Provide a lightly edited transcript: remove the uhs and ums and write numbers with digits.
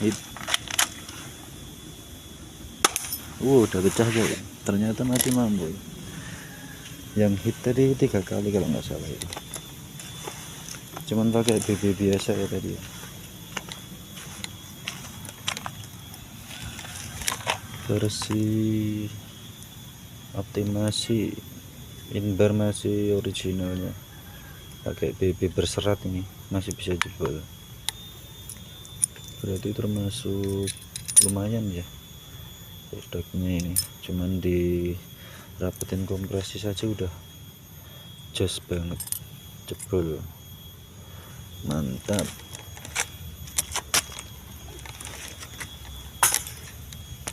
hit. Udah pecah guys, ternyata masih mampu. Yang hit tadi 3 kali kalau nggak salah itu, cuman pakai BB biasa ya tadi ya. Versi optimasi inbar masih originalnya, pakai BB berserat ini masih bisa jebol, berarti termasuk lumayan ya produknya ini. Cuman dirapetin kompresi saja udah jos banget, jebol, mantap.